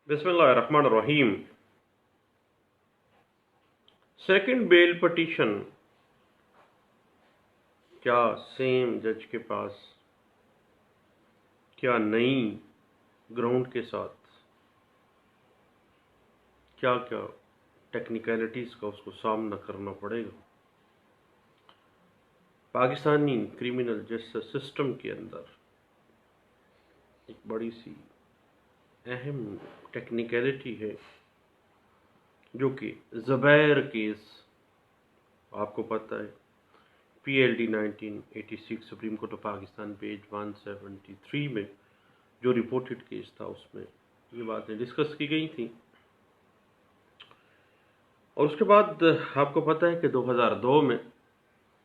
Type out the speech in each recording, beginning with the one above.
बिस्मिल्लाहिर्रहमानिर्रहीम। Second bell petition, क्या same जज के पास क्या नई ग्राउंड के साथ क्या क्या टेक्निकलिटीज़ का उसको सामना करना पड़ेगा। पाकिस्तानी क्रिमिनल जस्टिस सिस्टम के अंदर एक बड़ी सी अहम टेक्निकलिटी है जो कि ज़ुबैर केस, आपको पता है PLD 1986 supreme court of Pakistan page 173 में जो रिपोर्टेड केस था उसमें ये बातें डिस्कस की गई थी। और उसके बाद आपको पता है कि 2002 में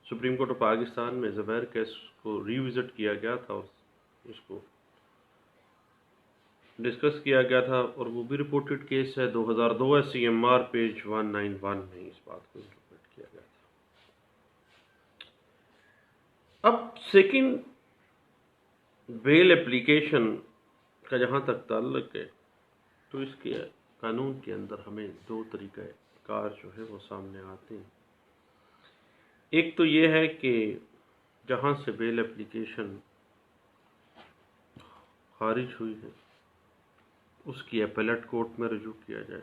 सुप्रीम कोर्ट ऑफ पाकिस्तान में ज़ुबैर केस को रिविज़िट किया गया था और उसको डिस्कस किया गया था, और वो भी रिपोर्टेड केस है 2002 CMR पेज 191 में इस बात को इंटरप्रेट किया गया था। अब सेकंड बेल एप्लीकेशन का जहाँ तक ताल्लुक है तो इसके कानून के अंदर हमें दो तरीक़ा कार जो है वो सामने आते हैं। एक तो ये है कि जहाँ से बेल एप्लीकेशन खारिज हुई है उसकी अपीलेट कोर्ट में रजू किया जाए,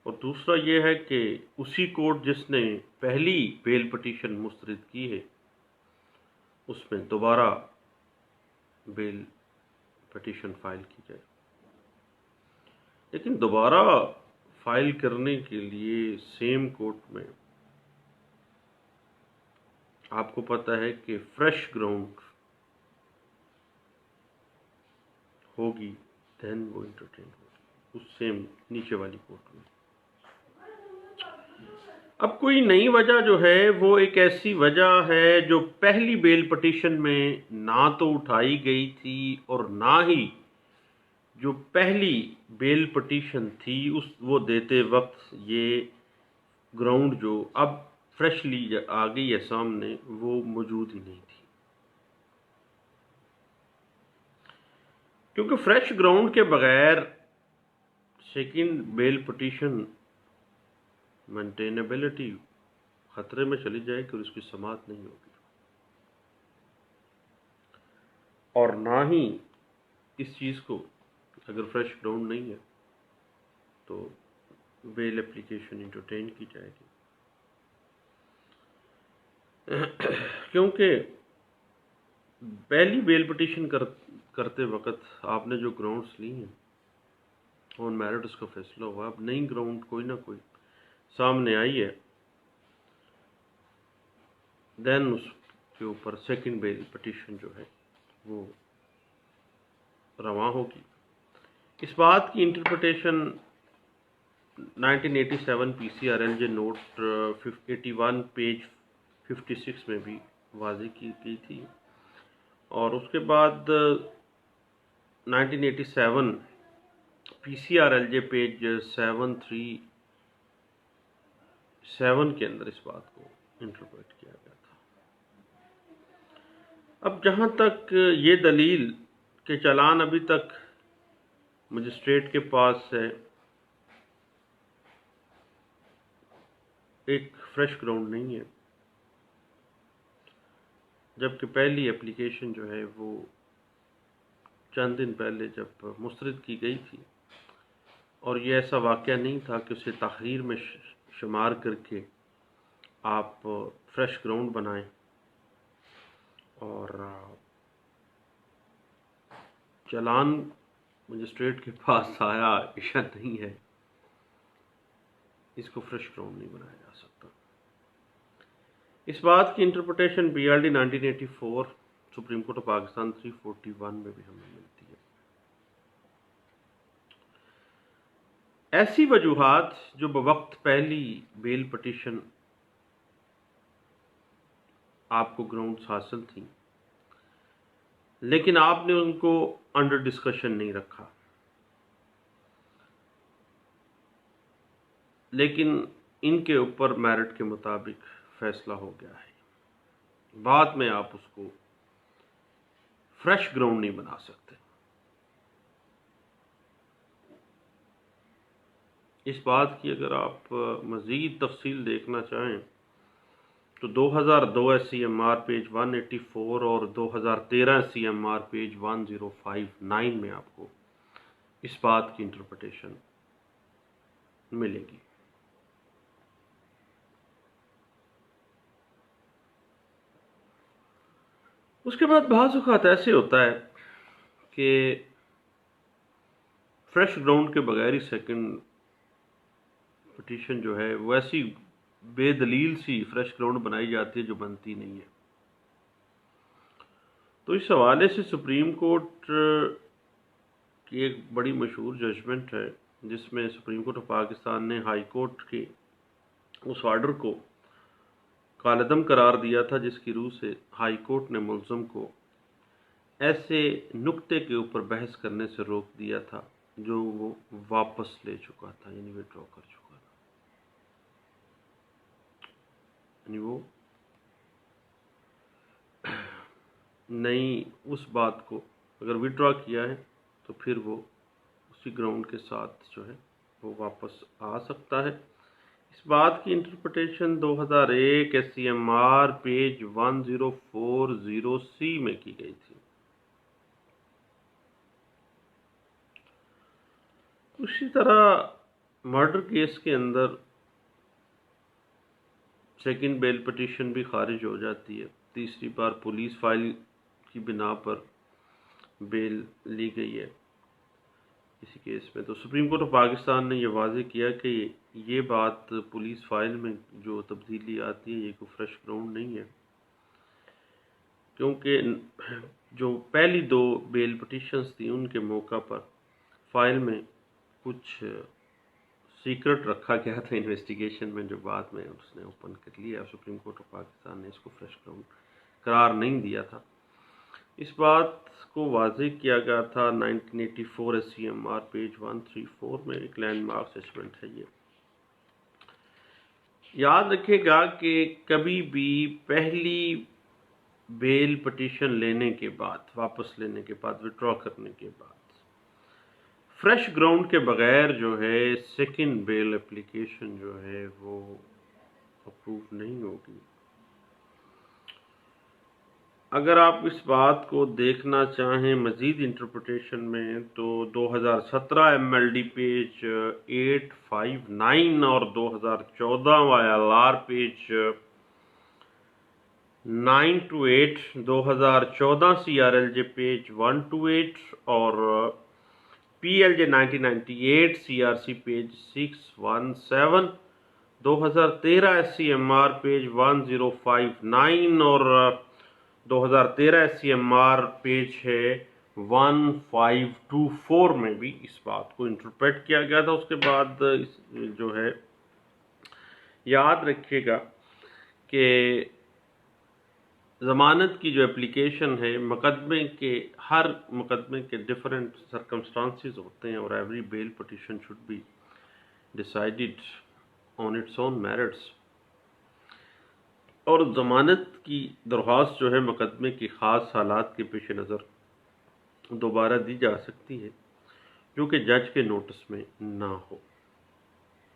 और दूसरा ये है कि उसी कोर्ट जिसने पहली बेल पटिशन मुस्तरद की है उसमें दोबारा बेल पटिशन फाइल की जाए। लेकिन दोबारा फाइल करने के लिए सेम कोर्ट में आपको पता है कि फ्रेश ग्राउंड होगी, देन वो इंटरटेन होगी उस सेम नीचे वाली कोर्ट में। अब कोई नई वजह जो है वो एक ऐसी वजह है जो पहली बेल पटिशन में ना तो उठाई गई थी और ना ही जो पहली बेल पटिशन थी उस वो देते वक्त ये ग्राउंड जो अब फ्रेशली आ गई है सामने वो मौजूद ही नहीं थी। क्योंकि फ्रेश ग्राउंड के बगैर सेकंड बेल पटिशन मेंटेनेबिलिटी खतरे में चली जाएगी और उसकी समाअत नहीं होगी, और ना ही इस चीज़ को अगर फ्रेश ग्राउंड नहीं है तो बेल एप्लीकेशन इंटरटेन की जाएगी। क्योंकि पहली बेल पटिशन करते वक्त आपने जो ग्राउंड्स ली हैं ऑन मेरिट उसका फैसला हुआ। अब नई ग्राउंड कोई ना कोई सामने आई है, देन उसके ऊपर सेकंड बेल पटिशन जो है वो रवा होगी। इस बात की इंटरप्रिटेशन 1987 PCRLJ नोट 81 पेज 56 में भी वाज़ेह की गई थी, और उसके बाद 1987 PCRLJ पेज 737 के अंदर इस बात को इंटरप्रेट किया गया था। अब जहाँ तक ये दलील के चालान अभी तक मजिस्ट्रेट के पास है, एक फ्रेश ग्राउंड नहीं है, जबकि पहली एप्लीकेशन जो है वो चंद दिन पहले जब मुस्तरद की गई थी, और ये ऐसा वाक़या नहीं था कि उसे ताख़ीर में शुमार करके आप फ्रेश ग्राउंड बनाएं, और चालान मजिस्ट्रेट के पास आया ऐसा नहीं है, इसको फ्रेश ग्राउंड नहीं बनाया जा सकता। इस बात की interpretation BLD 1984 supreme court of Pakistan 341 में भी हमें मिलती है। ऐसी वजूहात जो बवक्त पहली बेल पटिशन आपको ग्राउंड्स हासिल थी लेकिन आपने उनको अंडर डिस्कशन नहीं रखा, लेकिन इनके ऊपर मेरिट के मुताबिक फैसला हो गया है, बाद में आप उसको फ्रेश ग्राउंड नहीं बना सकते। اس بات کی اگر آپ مزید تفصیل دیکھنا چاہیں تو 2002 SCMR پیج 184 اور 2013 SCMR پیج 1059 میں آپ کو اس بات کی انٹرپریٹیشن ملے گی۔ اس کے بعد بعض اوقات ایسے ہوتا ہے کہ فریش گراؤنڈ کے بغیر ہی سیکنڈ پٹیشن جو ہے وہ ایسی بے دلیل سی فریش گراؤنڈ بنائی جاتی ہے جو بنتی نہیں ہے۔ تو اس حوالے سے سپریم کورٹ کی ایک بڑی مشہور ججمنٹ ہے جس میں سپریم کورٹ آف پاکستان نے ہائی کورٹ کے اس آرڈر کو کالعدم قرار دیا تھا جس کی روح سے ہائی کورٹ نے ملزم کو ایسے نکتے کے اوپر بحث کرنے سے روک دیا تھا جو وہ واپس لے چکا تھا، یعنی وڈرا کر چکا تھا، یعنی وہ نئی اس بات کو اگر وڈرا کیا ہے تو پھر وہ اسی گراؤنڈ کے ساتھ جو ہے وہ واپس آ سکتا ہے۔ اس بات کی انٹرپریٹیشن 2001 SCMR پیج 1040C میں کی گئی تھی۔ اسی طرح مرڈر کیس کے اندر سیکنڈ بیل پٹیشن بھی خارج ہو جاتی ہے، تیسری بار پولیس فائل کی بنا پر بیل لی گئی ہے اسی کیس میں۔ تو سپریم کورٹ آف پاکستان نے یہ واضح کیا کہ یہ بات پولیس فائل میں جو تبدیلی آتی ہے یہ کوئی فریش گراؤنڈ نہیں ہے، کیونکہ جو پہلی دو بیل پٹیشنز تھیں ان کے موقع پر فائل میں کچھ سیکرٹ رکھا گیا تھا انویسٹیگیشن میں، جو بعد میں اس نے اوپن کر لیا۔ سپریم کورٹ آف پاکستان نے اس کو فریش گراؤنڈ قرار نہیں دیا تھا۔ اس بات کو واضح کیا گیا تھا 1984 SCMR پیج 134 میں، ایک لینڈ مارک ججمنٹ ہے یہ۔ یاد رکھے گا کہ کبھی بھی پہلی بیل پٹیشن لینے کے بعد، واپس لینے کے بعد، وڈرا کرنے کے بعد فریش گراؤنڈ کے بغیر جو ہے سیکنڈ بیل اپلیکیشن جو ہے وہ اپروو نہیں ہوگی۔ اگر آپ اس بات کو دیکھنا چاہیں مزید انٹرپریٹیشن میں تو 2017 MLD پیج 859 اور 2014 YLR پیج 928، 2014 CRLJ پیج 128 اور PLJ 1998 CRC page 617، 2013 SCMR page 1059 اور 2013 SCMR پیج ہے 1524 میں بھی اس بات کو انٹرپریٹ کیا گیا تھا۔ اس کے بعد جو ہے یاد رکھیے گا کہ ضمانت کی جو اپلیکیشن ہے، مقدمے کے ہر مقدمے کے ڈیفرنٹ سرکمسٹانسز ہوتے ہیں اور every bail petition should be decided on its own merits, اور ضمانت کی درخواست جو ہے مقدمے کی خاص حالات کے پیش نظر دوبارہ دی جا سکتی ہے جو کہ جج کے نوٹس میں نہ ہو،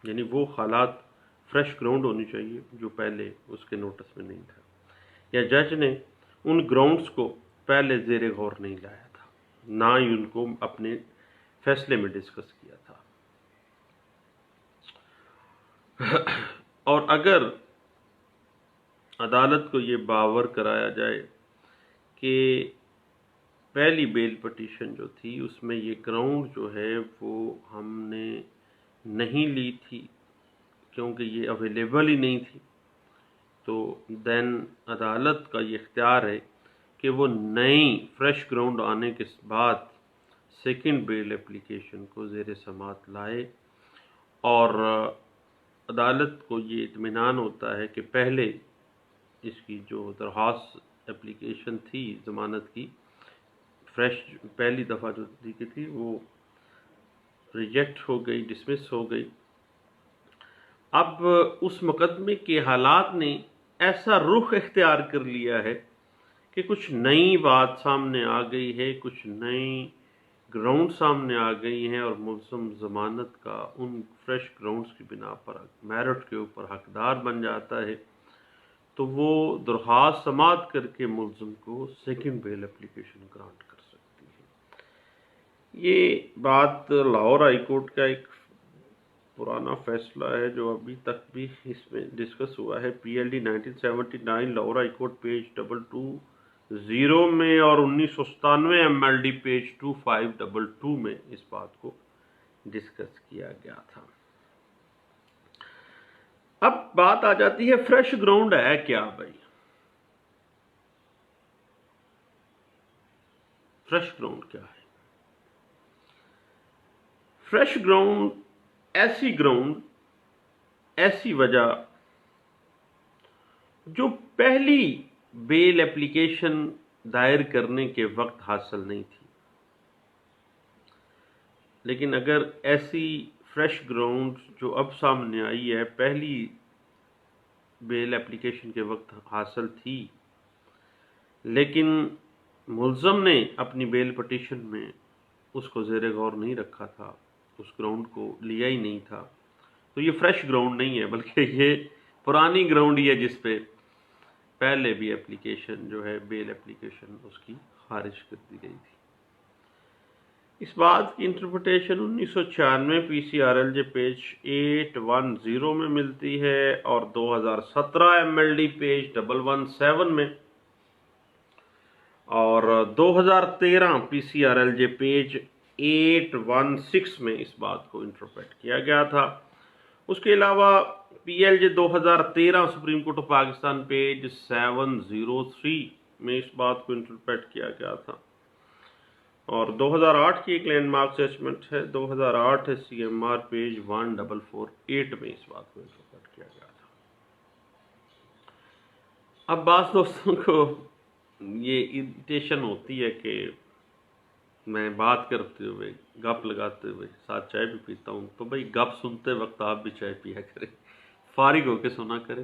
یعنی وہ حالات فریش گراؤنڈ ہونی چاہیے جو پہلے اس کے نوٹس میں نہیں تھا، یا جج نے ان گراؤنڈز کو پہلے زیر غور نہیں لایا تھا، نہ ہی ان کو اپنے فیصلے میں ڈسکس کیا تھا۔ اور اگر عدالت کو یہ باور کرایا جائے کہ پہلی بیل پٹیشن جو تھی اس میں یہ گراؤنڈ جو ہے وہ ہم نے نہیں لی تھی کیونکہ یہ اویلیبل ہی نہیں تھی، تو دین عدالت کا یہ اختیار ہے کہ وہ نئی فریش گراؤنڈ آنے کے بعد سیکنڈ بیل اپلیکیشن کو زیر سماعت لائے، اور عدالت کو یہ اطمینان ہوتا ہے کہ پہلے اس کی جو درخواست اپلیکیشن تھی ضمانت کی فریش پہلی دفعہ جو دی گئی تھی وہ ریجیکٹ ہو گئی، ڈسمس ہو گئی۔ اب اس مقدمے کے حالات نے ایسا رخ اختیار کر لیا ہے کہ کچھ نئی بات سامنے آ گئی ہے، کچھ نئی گراؤنڈ سامنے آ گئی ہیں اور ملزم ضمانت کا ان فریش گراؤنڈز کی بنا پر میرٹ کے اوپر حقدار بن جاتا ہے تو وہ درخواست سماعت کر کے ملزم کو سیکنڈ بیل اپلیکیشن گرانٹ کر سکتی ہے۔ یہ بات لاہور ہائی کورٹ کا ایک پرانا فیصلہ ہے جو ابھی تک بھی اس میں ڈسکس ہوا ہے، P L D 1979 Lahore high court page 220 میں، اور 1997 ایم ایل ڈی پیج 2522 میں اس بات کو ڈسکس کیا گیا تھا۔ اب بات آ جاتی ہے فریش گراؤنڈ ہے کیا بھائی؟ فریش گراؤنڈ کیا ہے؟ فریش گراؤنڈ ایسی وجہ جو پہلی بیل اپلیکیشن دائر کرنے کے وقت حاصل نہیں تھی، لیکن اگر ایسی فریش گراؤنڈ جو اب سامنے آئی ہے پہلی بیل اپلیکیشن کے وقت حاصل تھی، لیکن ملزم نے اپنی بیل پٹیشن میں اس کو زیر غور نہیں رکھا تھا، اس گراؤنڈ کو لیا ہی نہیں تھا، تو یہ فریش گراؤنڈ نہیں ہے بلکہ یہ پرانی گراؤنڈ ہی ہے جس پہ پہلے بھی اپلیکیشن جو ہے بیل اپلیکیشن اس کی خارج کر دی گئی تھی۔ اس بات کی interpretation 1996 P C R L J page 810 میں ملتی ہے اور 2017 ایم ایل ڈی پیج 117 میں، اور 2013 P C R L J page 816 میں اس بات کو انٹرپریٹ کیا گیا تھا۔ اس کے علاوہ P L J 2013 supreme court of Pakistan page 703 میں اس بات کو انٹرپریٹ کیا گیا تھا، اور 2008 کی ایک لینڈ مارک ججمنٹ ہے 2008 سی ایم آر پیج 1448 میں اس بات کو انٹرپریٹ کیا گیا تھا۔ اب بعض دوستوں کو یہ اریٹیشن ہوتی ہے کہ میں بات کرتے ہوئے گپ لگاتے ہوئے ساتھ چائے بھی پیتا ہوں، تو بھائی گپ سنتے وقت آپ بھی چائے پیا کریں، فارغ ہو کے سنا کریں۔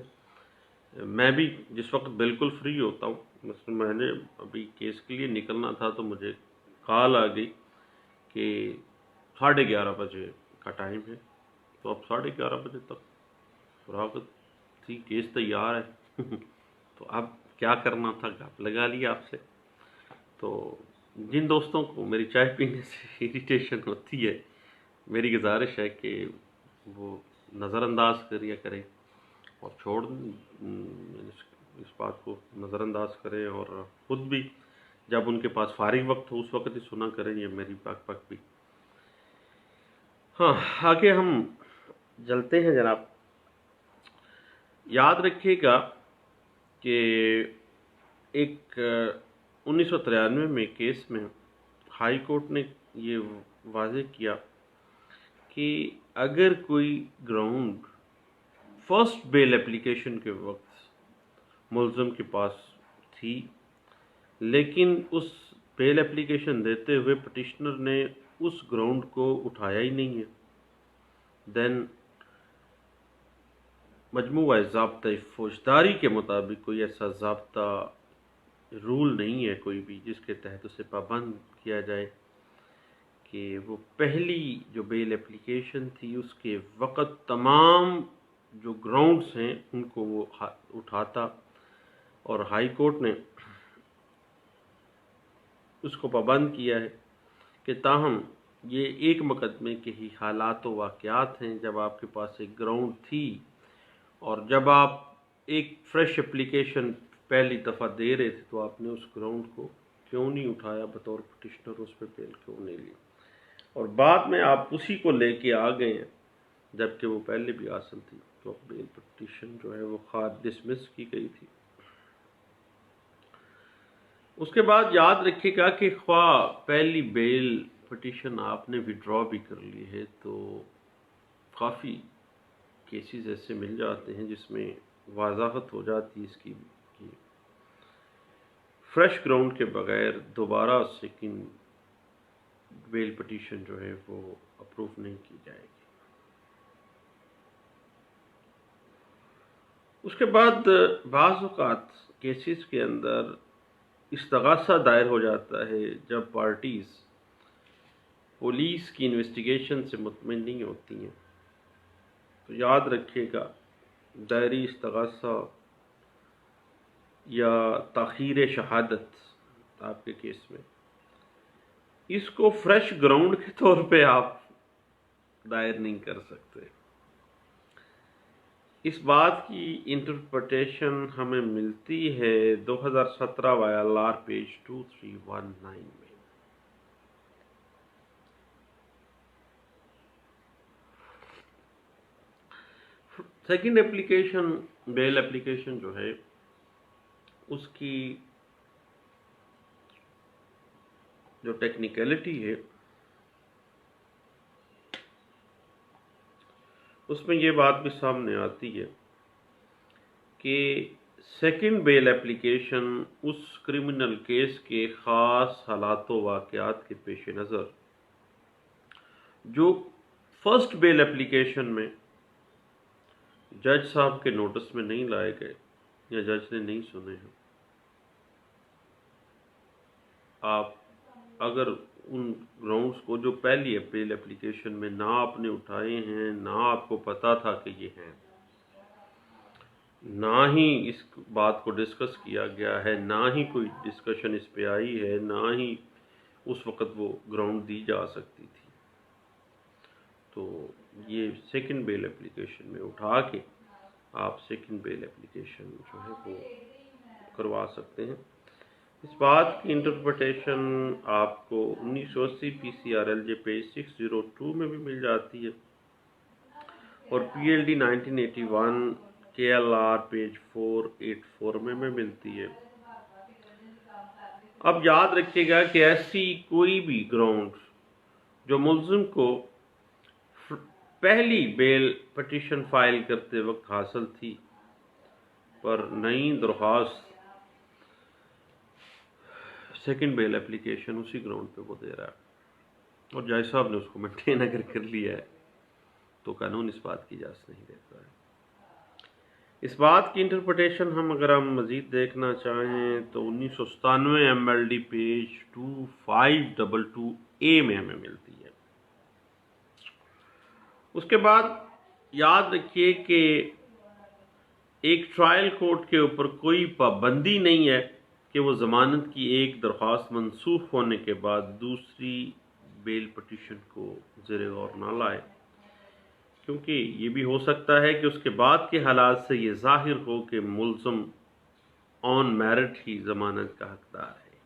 میں بھی جس وقت بالکل فری ہوتا ہوں، مثلا میں نے ابھی کیس کے لیے نکلنا تھا تو مجھے کال آ گئی کہ 11:30 بجے کا ٹائم ہے، تو اب 11:30 بجے تک فراغت تھی، کیس تیار ہے تو اب کیا کرنا تھا، گپ لگا لیا آپ سے۔ تو جن دوستوں کو میری چائے پینے سے اریٹیشن ہوتی ہے، میری گزارش ہے کہ وہ نظر انداز کریا کریں اور چھوڑ اس بات کو نظر انداز کریں، اور خود بھی جب ان کے پاس فارغ وقت ہو اس وقت ہی سنا کریں، یہ میری پاک بھی۔ ہاں، آگے ہم چلتے ہیں جناب۔ یاد رکھیے گا کہ ایک 1993 میں کیس میں ہائی کورٹ نے یہ واضح کیا کہ اگر کوئی گراؤنڈ فرسٹ بیل اپلیکیشن کے وقت ملزم کے پاس تھی، لیکن اس بیل اپلیکیشن دیتے ہوئے پٹیشنر نے اس گراؤنڈ کو اٹھایا ہی نہیں ہے، دین مجموعہ ضابطۂ فوجداری کے مطابق کوئی ایسا ضابطہ رول نہیں ہے کوئی بھی جس کے تحت اسے پابند کیا جائے کہ وہ پہلی جو بیل اپلیکیشن تھی اس کے وقت تمام جو گراؤنڈز ہیں ان کو وہ اٹھاتا، اور ہائی کورٹ نے اس کو پابند کیا ہے کہ تاہم یہ ایک مقدمے کے ہی حالات و واقعات ہیں جب آپ کے پاس ایک گراؤنڈ تھی، اور جب آپ ایک فریش اپلیکیشن پہلی دفعہ دے رہے تھے تو آپ نے اس گراؤنڈ کو کیوں نہیں اٹھایا بطور پٹیشنر، اس پہ بیل کیوں نہیں لی، اور بعد میں آپ اسی کو لے کے آ گئے ہیں جبکہ وہ پہلے بھی حاصل تھی، تو بیل پٹیشن جو ہے وہ ڈسمس کی گئی تھی۔ اس کے بعد یاد رکھیے گا کہ خواہ پہلی بیل پٹیشن آپ نے وڈرا بھی کر لی ہے تو کافی کیسز ایسے مل جاتے ہیں جس میں وضاحت ہو جاتی ہے اس کی کہ فریش گراؤنڈ کے بغیر دوبارہ سیکنڈ بیل پٹیشن جو ہے وہ اپروو نہیں کی جائے گی۔ اس کے بعد بعض اوقات کیسز کے اندر استغاثہ دائر ہو جاتا ہے جب پارٹیز پولیس کی انویسٹیگیشن سے مطمئن نہیں ہوتی ہیں، تو یاد رکھیے گا دائری استغاثہ یا تاخیر شہادت آپ کے کیس میں، اس کو فریش گراؤنڈ کے طور پہ آپ دائر نہیں کر سکتے۔ اس بات کی انٹرپریٹیشن ہمیں ملتی ہے 2017 YLR پیج 2319 میں۔ سیکنڈ اپلیکیشن، بیل اپلیکیشن جو ہے، اس کی جو ٹیکنیکلٹی ہے اس میں یہ بات بھی سامنے آتی ہے کہ سیکنڈ بیل اپلیکیشن اس کرمنل کیس کے خاص حالات و واقعات کے پیش نظر جو فرسٹ بیل اپلیکیشن میں جج صاحب کے نوٹس میں نہیں لائے گئے یا جج نے نہیں سنے ہیں، آپ اگر ان گراؤنڈز کو جو پہلی بیل اپلیکیشن میں نہ آپ نے اٹھائے ہیں، نہ آپ کو پتا تھا کہ یہ ہیں، نہ ہی اس بات کو ڈسکس کیا گیا ہے، نہ ہی کوئی ڈسکشن اس پہ آئی ہے، نہ ہی اس وقت وہ گراؤنڈ دی جا سکتی تھی، تو یہ سیکنڈ بیل اپلیکیشن میں اٹھا کے آپ سیکنڈ بیل اپلیکیشن جو ہے وہ کروا سکتے ہیں۔ اس بات کی انٹرپریٹیشن آپ کو 1980 PCRLJ پیج 602 میں بھی مل جاتی ہے اور PLD 1981 KLR پیج 484 میں ملتی ہے۔ اب یاد رکھیے گا کہ ایسی کوئی بھی گراؤنڈ جو ملزم کو پہلی بیل پٹیشن فائل کرتے وقت حاصل تھی پر نئی درخواست سیکنڈ بیل اپلیکیشن اسی گراؤنڈ پہ وہ دے رہا ہے اور جج صاحب نے اس کو مینٹین اگر کر لیا ہے تو قانون اس بات کی اجازت نہیں دیتا ہے۔ اس بات کی انٹرپریٹیشن اگر ہم مزید دیکھنا چاہیں تو 1997 MLD پیج 2522A میں ہمیں ملتی ہے۔ اس کے بعد یاد رکھیے کہ ایک ٹرائل کورٹ کے اوپر کوئی پابندی نہیں ہے کہ وہ ضمانت کی ایک درخواست منسوخ ہونے کے بعد دوسری بیل پٹیشن کو زیر غور نہ لائے، کیونکہ یہ بھی ہو سکتا ہے کہ اس کے بعد کے حالات سے یہ ظاہر ہو کہ ملزم آن میرٹ ہی ضمانت کا حقدار ہے،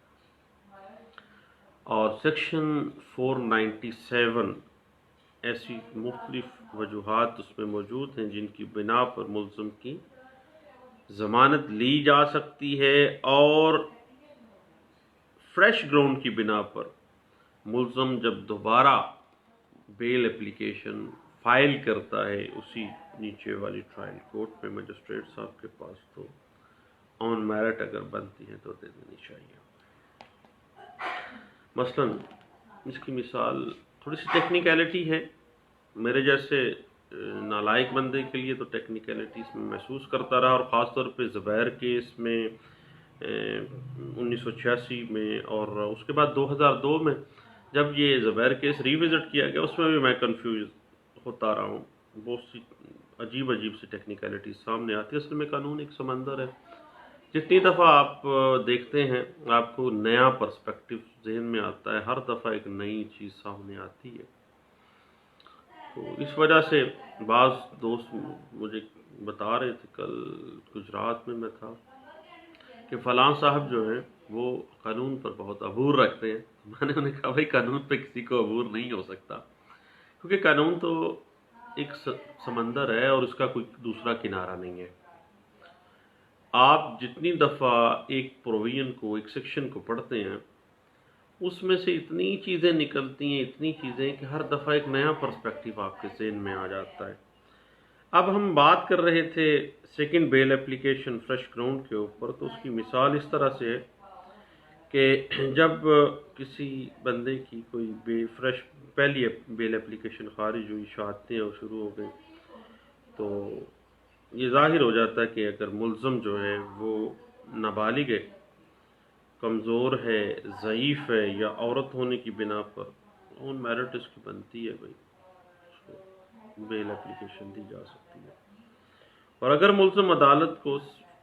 اور سیکشن 497 ایسی مختلف وجوہات اس میں موجود ہیں جن کی بنا پر ملزم کی ضمانت لی جا سکتی ہے، اور فریش گراؤنڈ کی بنا پر ملزم جب دوبارہ بیل اپلیکیشن فائل کرتا ہے اسی نیچے والی ٹرائل کورٹ میں مجسٹریٹ صاحب کے پاس، تو آن میرٹ اگر بنتی ہے تو دے دینی چاہیے۔ مثلا اس کی مثال تھوڑی سی ٹیکنیکلٹی ہے، میرے جیسے نالائق بندے کے لیے تو ٹیکنیکلٹی اس میں محسوس کرتا رہا، اور خاص طور پہ زبیر کیس میں 1986 میں، اور اس کے بعد 2002 میں جب یہ زبیر کیس ری وزٹ کیا گیا اس میں بھی میں کنفیوز ہوتا رہا ہوں، بہت سی عجیب سی ٹیکنیکلٹی سامنے آتی ہے۔ اصل میں قانون ایک سمندر ہے، جتنی دفعہ آپ دیکھتے ہیں آپ کو نیا پرسپیکٹو ذہن میں آتا ہے، ہر دفعہ ایک نئی چیز سامنے آتی ہے، تو اس وجہ سے بعض دوست مجھے بتا رہے تھے، کل گجرات میں تھا، کہ فلاں صاحب جو ہیں وہ قانون پر بہت عبور رکھتے ہیں۔ میں نے انہیں کہا بھائی قانون پہ کسی کو عبور نہیں ہو سکتا، کیونکہ قانون تو ایک سمندر ہے اور اس کا کوئی دوسرا کنارہ نہیں ہے۔ آپ جتنی دفعہ ایک پروویژن کو، ایک سیکشن کو پڑھتے ہیں اس میں سے اتنی چیزیں نکلتی ہیں، اتنی چیزیں کہ ہر دفعہ ایک نیا پرسپیکٹیو آپ کے ذہن میں آ جاتا ہے۔ اب ہم بات کر رہے تھے سیکنڈ بیل اپلیکیشن فریش گراؤنڈ کے اوپر، تو اس کی مثال اس طرح سے ہے کہ جب کسی بندے کی کوئی فریش پہلی بیل اپلیکیشن خارج ہوئی، شہادتیں اور شروع ہو گئی، تو یہ ظاہر ہو جاتا ہے کہ اگر ملزم جو ہے وہ نابالغ ہے، کمزور ہے، ضعیف ہے، یا عورت ہونے کی بنا پر ऑन मेरिट इसकी बनती है भाई, बेल एप्लीकेशन दी जा सकती है। और अगर मुल्ज़िम अदालत को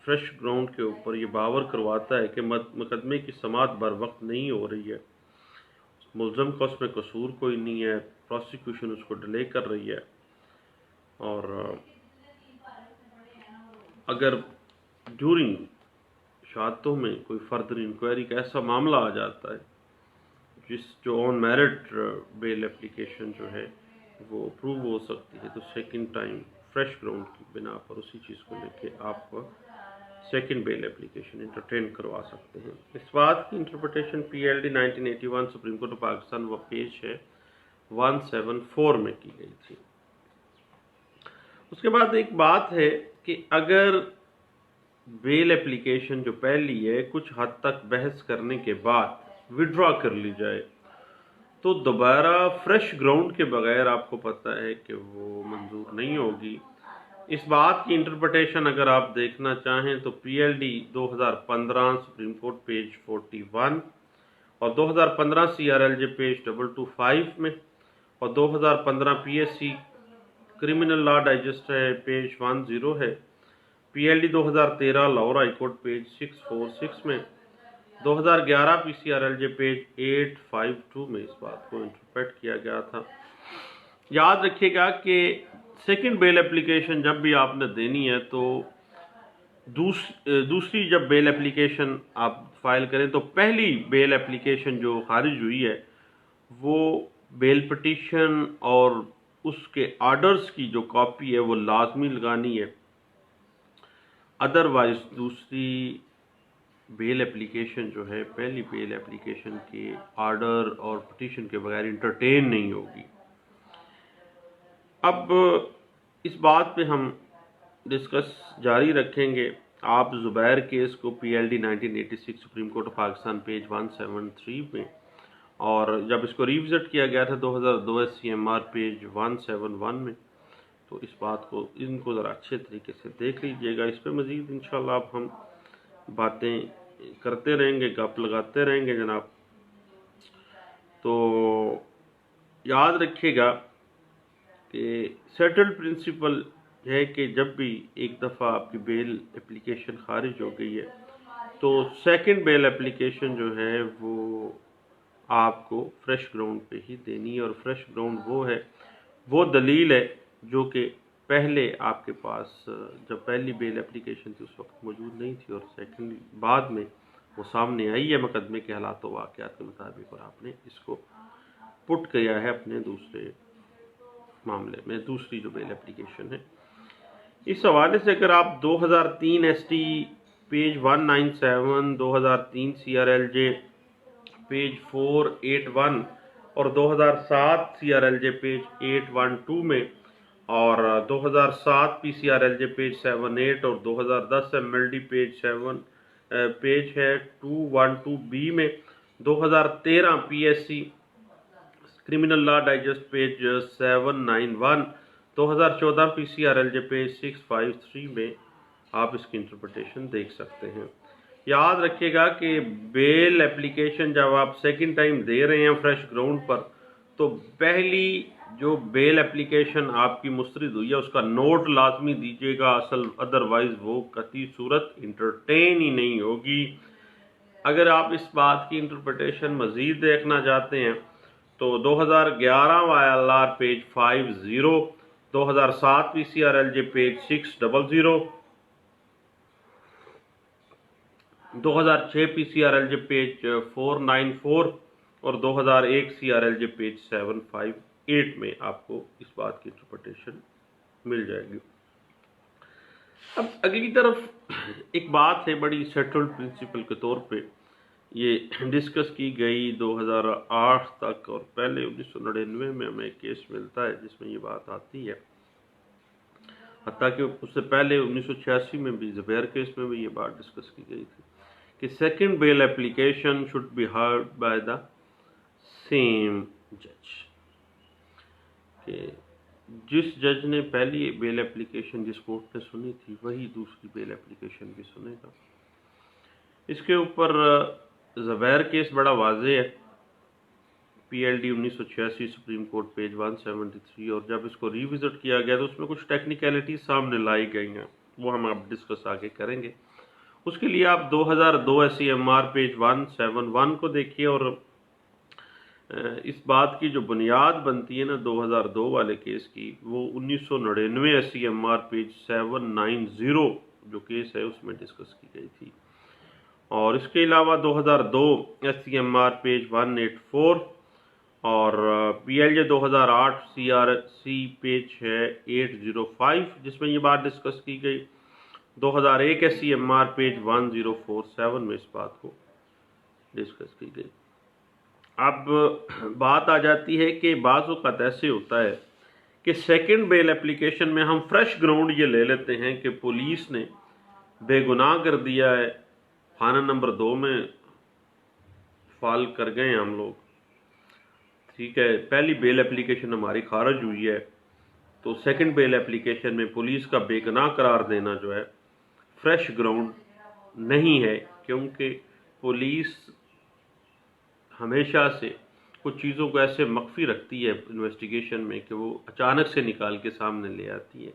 फ्रेश ग्राउंड के ऊपर ये बावर करवाता है कि मुकदमे की समाअत बर वक्त नहीं हो रही है, मुल्ज़िम का उसमें कसूर कोई नहीं है, प्रोसिक्यूशन उसको डिले कर रही है, और अगर ड्यूरिंग शहादतों में कोई फर्दर इंक्वायरी का ऐसा मामला आ जाता है जो ऑन मेरिट बेल एप्लीकेशन जो है वो अप्रूव हो सकती है, तो सेकंड टाइम फ्रेश ग्राउंड की बिना पर उसी चीज़ को लेके आप सेकंड बेल एप्लीकेशन इंटरटेन करवा सकते हैं। इस बात की interpretation PLD 1981 supreme court of Pakistan व पेज है 174 में की गई थी। उसके बाद एक बात है कि अगर बेल एप्लीकेशन जो पहली है कुछ हद तक बहस करने के बाद विड्रॉ कर ली जाए, तो दोबारा फ्रेश ग्राउंड के बगैर आपको पता है कि वो मंजूर नहीं होगी। इस बात की इंटरप्रिटेशन अगर आप देखना चाहें तो PLD 2015 सुप्रीम कोर्ट पेज 41 और 2015 CRLJ पेज 225 में, और 2015 PSC क्रिमिनल लॉ डाइजेस्ट है पेज 10 है, PLD 2013 Lahore high court page 646 में, 2011 PCRLJ पेज 852 में इस बात को इंटरप्रेट किया गया था। याद रखिएगा कि सेकंड बेल एप्लीकेशन जब भी आपने देनी है तो दूसरी जब बेल एप्लीकेशन आप फाइल करें तो पहली बेल एप्लीकेशन जो खारिज हुई है वो बेल पिटीशन और उसके आर्डर्स की जो कॉपी है वो लाजमी लगानी है, अदरवाइज दूसरी बेल एप्लीकेशन जो है पहली बेल एप्लीकेशन के आर्डर और पिटीशन के बगैर इंटरटेन नहीं होगी। अब इस बात पे हम डिस्कस जारी रखेंगे। आप ज़ुबैर केस को PLD 1986 supreme court of Pakistan page 173 में, और जब इसको रिविजिट किया गया था 2002 CMR पेज 171 में, तो इस बात को इनको ज़रा अच्छे तरीके से देख लीजिएगा। इस पर मज़ीद इंशाल्लाह अब हम बातें करते रहेंगे, गप लगाते रहेंगे जनाब। तो याद रखिएगा कि सेटल्ड प्रिंसिपल है कि जब भी एक दफ़ा आपकी बेल एप्लीकेशन खारिज हो गई है तो सेकंड बेल एप्लीकेशन जो है वो आपको फ्रेश ग्राउंड पे ही देनी है, और फ्रेश ग्राउंड वो है, वो दलील है जो कि पहले आपके पास जब पहली बेल एप्लीकेशन थी उस वक्त मौजूद नहीं थी, और सेकंड बाद में वो सामने आई है मुकदमे के हालात व वाक़यात के मुताबिक, और आपने इसको पुट किया है अपने दूसरे मामले में, दूसरी जो बेल एप्लीकेशन है। इस हवाले से अगर आप 2003 ST पेज 197, 2003 CRLJ पेज 481 और 2007 CRLJ पेज 812 में, और 2007 PCRLJ पेज 78 और 2010 MLD पेज है 212B में, 2013 PSC criminal law digest page 791, 2014 PCRLJ page 653 में आप इसकी इंटरप्रिटेशन देख सकते हैं। याद रखिएगा कि बेल एप्लीकेशन जब आप सेकंड टाइम दे रहे हैं फ्रेश ग्राउंड पर, तो पहली जो बेल एप्लीकेशन आपकी मुस्तरद हुई है उसका नोट लाजमी दीजिएगा असल, अदरवाइज वो कतई सूरत इंटरटेन ही नहीं होगी। अगर आप इस बात की इंटरप्रिटेशन मज़ीद देखना चाहते हैं तो 2011 YLR page 50, 2007 PCRLJ page 600, 2006 PCRLJ page 494 और 2001 CRLJ पेज 758 में आपको इस बात की इंटरप्रिटेशन मिल जाएगी। अब अगली तरफ एक बात है बड़ी सेटल्ड प्रिंसिपल के तौर पे ये डिस्कस की गई 2008 तक, और पहले 1999 में हमें केस मिलता है जिसमें ये बात आती है, हत्ता कि उससे पहले 1986 में भी ज़ुबैर केस में भी ये बात डिस्कस की गई थी कि second bail application should be heard by the same जज, कि जिस जज ने पहली बेल एप्लीकेशन जिस कोर्ट ने सुनी थी वही दूसरी बेल एप्लीकेशन भी सुनेगा। इसके ऊपर ज़ुबैर केस बड़ा वाज़ेह है PLD 1986 सुप्रीम कोर्ट पेज 173, और जब इसको रिविजिट किया गया तो उसमें कुछ टेक्निकलिटी सामने लाई गई हैं, वो हम अब डिस्कस आगे करेंगे। उसके लिए आप 2002 SCMR पेज 171 को देखिए, और इस बात की जो बुनियाद बनती है ना 2002 वाले केस की, वो 1999 SCMR पेज 790 जो केस है उसमें डिस्कस की गई थी। और इसके अलावा 2002 SCMR पेज 184 और PLJ 2008 CRC पेज है 805 जिसमें ये बात डिस्कस की गई। 2001 SCMR पेज 1047 में इस बात को डिस्कस की गई। अब बात आ जाती है कि बाज़ औक़ात ऐसे होता है कि सेकंड बेल एप्लीकेशन में हम फ्रेश ग्राउंड ये ले लेते हैं कि पुलिस ने बेगुनाह कर दिया है, थाना नंबर 2 में फाल कर गए हैं हम लोग, ठीक है, पहली बेल एप्लीकेशन हमारी खारिज हुई है, तो सेकंड बेल एप्लीकेशन में पुलिस का बेगुनाह करार देना जो है फ्रेश ग्राउंड नहीं है, क्योंकि पुलिस हमेशा से कुछ चीज़ों को ऐसे मख्फी रखती है इन्वेस्टिगेशन में कि वो अचानक से निकाल के सामने ले आती है।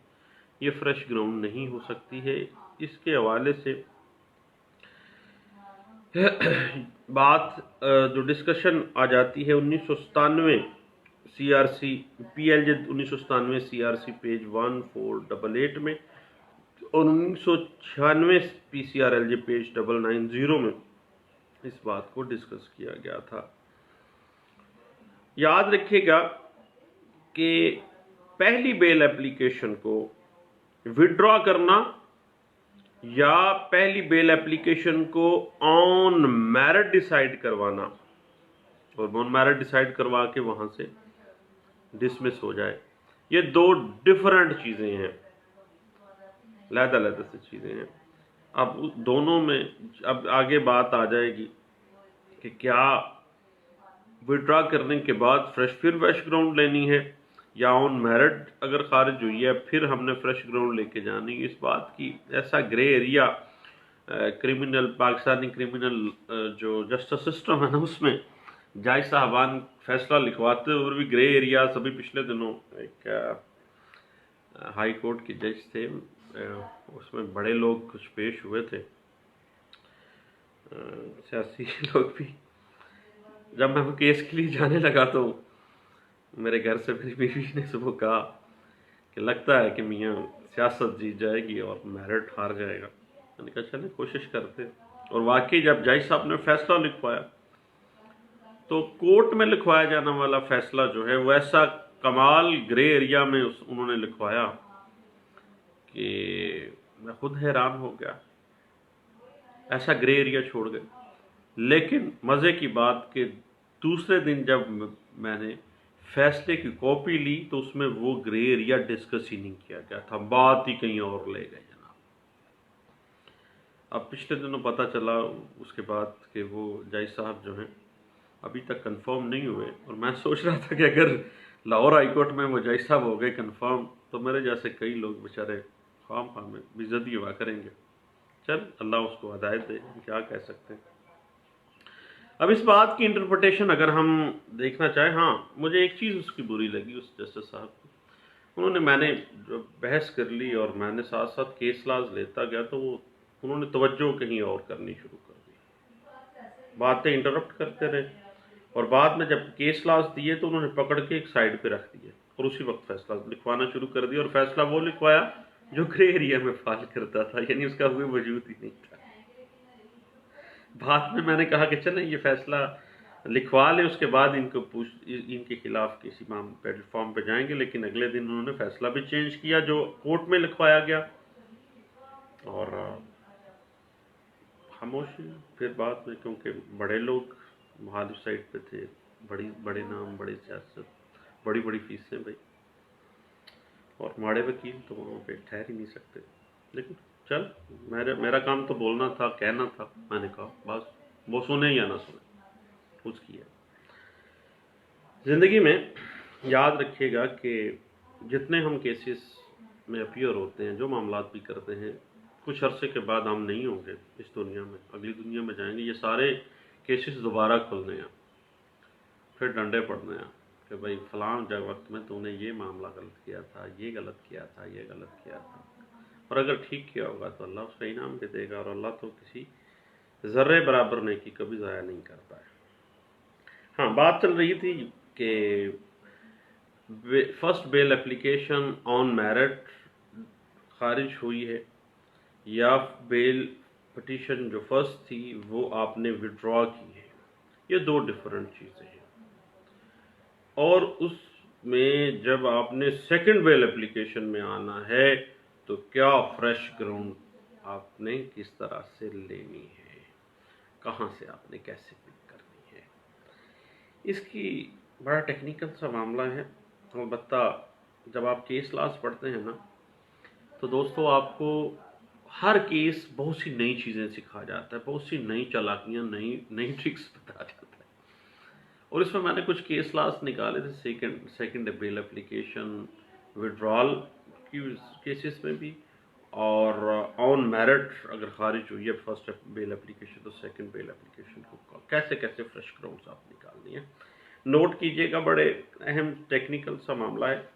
ये फ्रेश ग्राउंड नहीं हो सकती है। इसके हवाले से बात जो डिस्कशन आ जाती है 1997 CRC PLJ 1997 CRC पेज 1488 में और 1996 PCRLJ पेज 990 में इस बात को डिस्कस किया गया था। याद रखिएगा कि पहली बेल एप्लीकेशन को विड्रॉ करना या पहली बेल एप्लीकेशन को ऑन मेरिट डिसाइड करवाना और ऑन मेरिट डिसाइड करवा के वहां से डिसमिस हो जाए, ये दो डिफरेंट चीज़ें हैं, अलग-अलग सी चीज़ें हैं। अब दोनों में अब आगे बात आ जाएगी कि क्या विड्रॉ करने के बाद फिर फ्रेश ग्राउंड लेनी है या ऑन मेरिट अगर खारिज हुई है फिर हमने फ्रेश ग्राउंड लेके जानी। इस बात की ऐसा grey area criminal Pakistani criminal जो जस्टिस सिस्टम है ना उसमें जज साहबान फैसला लिखवाते हुए भी ग्रे एरिया। सभी पिछले दिनों एक हाई कोर्ट के जज थे, उसमें बड़े लोग कुछ पेश हुए थे, सियासी लोग भी। जब मैं वो केस के लिए जाने लगा तो मेरे घर से मेरी बीवी ने सुबह कहा कि लगता है कि मियाँ सियासत जीत जाएगी और मेरिट हार जाएगा। मैंने कहा चले कोशिश करते, और वाकई जब जज साहब ने फैसला लिखवाया तो कोर्ट में लिखवाया जाने वाला फैसला जो है वो ऐसा कमाल ग्रे एरिया में उन्होंने लिखवाया कि मैं खुद हैरान हो गया, ऐसा ग्रे एरिया छोड़ गए। लेकिन मज़े की बात कि दूसरे दिन जब मैंने फैसले की कॉपी ली तो उसमें वो ग्रे एरिया डिस्कस ही नहीं किया गया था, बात ही कहीं और ले गए जनाब। अब पिछले दिनों पता चला उसके बाद कि वो जज साहब जो हैं अभी तक कंफर्म नहीं हुए, और मैं सोच रहा था कि अगर लाहौर हाई कोर्ट में वो जज साहब हो गए कंफर्म तो मेरे जैसे कई लोग बेचारे खाम खाम में बेइज्जती हुआ करेंगे। चल अल्लाह उसको हिदायत दे, क्या कह सकते हैं। अब इस बात की इंटरप्रिटेशन अगर हम देखना चाहें, हाँ मुझे एक चीज़ उसकी बुरी लगी उस जस्टिस साहब की, मैंने जो बहस कर ली और मैंने साथ साथ केस लाज लेता गया तो उन्होंने तवज्जो कहीं और करनी शुरू कर दी, बातें इंटरप्ट करते रहे, और बाद में जब केस लाज दिए तो उन्होंने पकड़ के एक साइड पे रख दिए और उसी वक्त फैसला लिखवाना शुरू कर दिया, और फैसला वो लिखवाया जो ग्रे एरिया में फाल करता था, यानी उसका कोई वजूद ही नहीं था। बाद में मैंने कहा कि चलें ये फैसला लिखवा ले, उसके बाद इनके खिलाफ किसी प्लेटफॉर्म पे जाएंगे, लेकिन अगले दिन उन्होंने फैसला भी चेंज किया जो कोर्ट में लिखवाया गया, और खामोशी फिर बाद में, क्योंकि बड़े लोग मुखालिफ साइड पे थे, बड़े नाम, बड़ी सियासत, बड़ी फीसें भाई, और माड़े वकील तो वहाँ पे ठहर ही नहीं सकते। लेकिन चल मेरा काम तो बोलना था, कहना था, मैंने कहा बस, वो सुने या ना सुने उसकी है। ज़िंदगी में याद रखिएगा कि जितने हम केसेस में अपीयर होते हैं, जो मामलात भी करते हैं, कुछ अरसे के बाद हम नहीं होंगे इस दुनिया में, अगली दुनिया में जाएंगे, ये सारे केसेस दोबारा खुलने हैं। फिर डंडे पड़ने हैं कि भाई फलां वक्त में तूने ये मामला गलत किया था, ये गलत किया था, ये गलत किया था। और अगर ठीक किया होगा तो अल्लाह उसका इनाम भी देगा, और अल्लाह तो किसी ज़र्रे बराबर नेकी कभी ज़ाया नहीं करता है। हाँ, बात चल रही थी कि first bail application on merit खारिज हुई है, या बेल पिटीशन जो फर्स्ट थी वो आपने विड्रॉ की है। ये दो डिफरेंट चीज़ें हैं। और उसमें जब आपने सेकंड बेल एप्लीकेशन में आना है तो क्या फ्रेश ग्राउंड आपने किस तरह से लेनी है, कहाँ से आपने कैसे पिक करनी है, इसकी बड़ा टेक्निकल सा मामला है। अलबत्ता जब आप केस लॉस पढ़ते हैं ना, तो दोस्तों आपको हर केस बहुत सी नई चीज़ें सिखा जाता है, बहुत सी नई चालाकियाँ, नई ट्रिक्स बता जाता है। और इसमें मैंने कुछ केस लॉस निकाले थे, सेकंड बेल एप्लीकेशन विड्रॉल की केसेस में भी, और ऑन मेरिट अगर खारिज हुई है फर्स्ट बेल एप्लीकेशन तो सेकंड बेल एप्लीकेशन को कैसे कैसे फ्रेश ग्राउंड्स आप निकालनी है। नोट कीजिएगा, बड़े अहम टेक्निकल सा मामला है,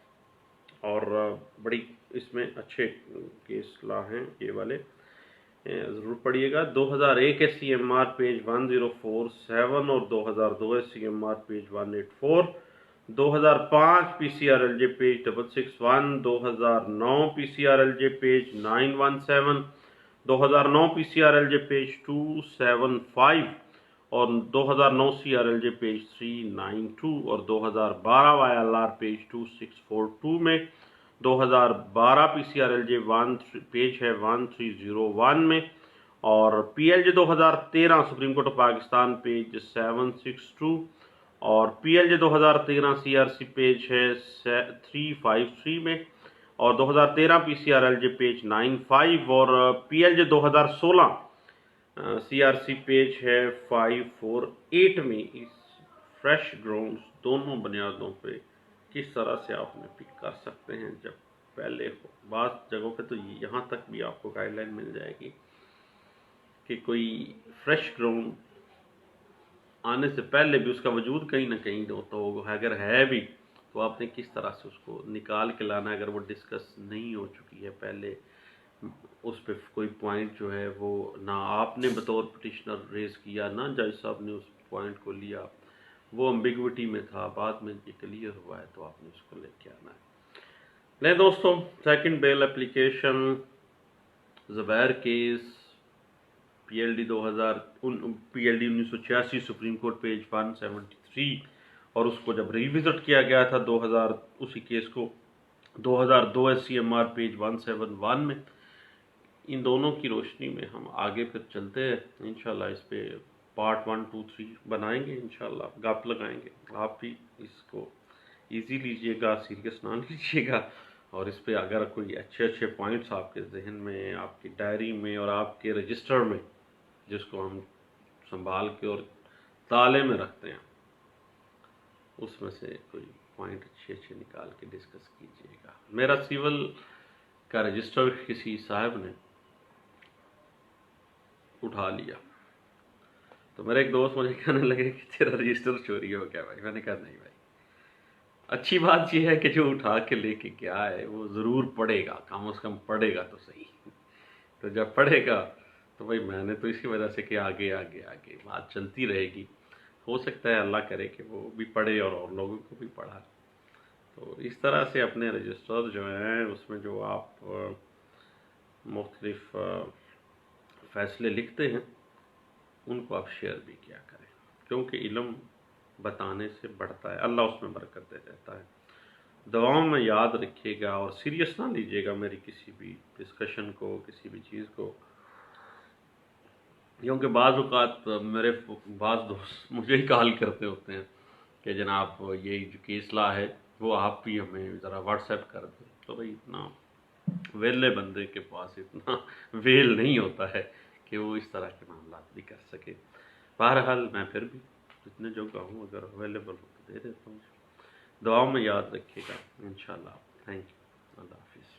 और बड़ी इसमें अच्छे केस लॉ हैं ये वाले, ज़रूर पढ़िएगा। 2001 SCMR पेज 1047 और 2002 SCMR page 184, 2005 PCRLJ page 661, 2009 PCRLJ page 917, 2009 PCRLJ page 275 और 2009 CRLJ पेज 392 और 2012 YLR पेज 2642 में, 2012 PCRLJ पेज है 1301 में, और PLJ 2013 supreme court of Pakistan page 762 और PLJ 2013 CRC पेज है 353 में, और 2013 PCRLJ पेज 95 और PLJ 2016 CRC पेज है 548 में। इस फ्रेश ग्राउंड्स दोनों बुनियादों पे किस तरह से आपने पिक कर सकते हैं जब पहले हो। बात जगहों पे तो यहाँ तक भी आपको गाइडलाइन मिल जाएगी कि कोई फ्रेश ग्राउंड आने से पहले भी उसका वजूद कहीं ना कहीं तो अगर है भी तो आपने किस तरह से उसको निकाल के लाना है, अगर वो डिस्कस नहीं हो चुकी है पहले, उस पर कोई पॉइंट जो है वो ना आपने बतौर पिटिशनर रेज किया, ना जज साहब ने उस पॉइंट को लिया, वो एम्बिग्विटी में था, बाद में ये क्लियर हुआ है तो आपने उसको लेके आना है। नहीं दोस्तों, second bail application Zubair case PLD 1986 supreme court page 173, और उसको जब रिविजिट किया गया था 2000 उसी केस को 2002 SCMR पेज 171 में, इन दोनों की रोशनी में हम आगे फिर चलते हैं इंशाल्लाह। इस पे पार्ट 1, 2, 3 बनाएंगे इंशाल्लाह, गप लगाएंगे। आप भी इसको इजी लीजिएगा, सीरियस ना लीजिएगा, और इस पे अगर कोई अच्छे अच्छे पॉइंट्स आपके जहन में, आपकी डायरी में और आपके रजिस्टर में, जिसको हम संभाल के और ताले में रखते हैं, उसमें से कोई पॉइंट अच्छे अच्छे निकाल के डिस्कस कीजिएगा। मेरा सिविल का रजिस्टर किसी साहब ने उठा लिया, तो मेरा एक दोस्त मुझे कहने लगे कि तेरा रजिस्टर चोरी हो गया भाई। मैंने कहा नहीं भाई, अच्छी बात यह है कि जो उठा के लेके गया है वो ज़रूर पढ़ेगा, कम से कम पढ़ेगा तो सही। तो जब पढ़ेगा तो भाई मैंने तो इसी वजह से कि आगे आगे आगे बात चलती रहेगी, हो सकता है अल्लाह करे कि वो भी पढ़े और लोगों को भी पढ़ा। तो इस तरह से अपने रजिस्टर जो हैं उसमें जो आप मुख्तलिफ फ़ैसले लिखते हैं उनको आप शेयर भी किया करें, क्योंकि इल्म बताने से बढ़ता है, अल्लाह उसमें बरकत दे देता है। दुआओं में याद रखिएगा और सीरियस ना लीजिएगा मेरी किसी भी डिस्कशन को, किसी भी चीज़ को, क्योंकि बाज़ औक़ात मेरे बाज़ दोस्त मुझे ही कॉल करते होते हैं कि जनाब ये जो केस लॉ है वो आप भी हमें ज़रा व्हाट्सएप कर दें। तो भाई इतना वेले बंदे के पास इतना वेल नहीं होता है कि वो इस तरह के मामला भी कर सके। बहरहाल मैं फिर भी जितने जो कहूँ अगर अवेलेबल हो तो दे देता हूँ। दुआओं में याद रखिएगा इंशाल्लाह। Thank you. अल्लाह हाफिज़।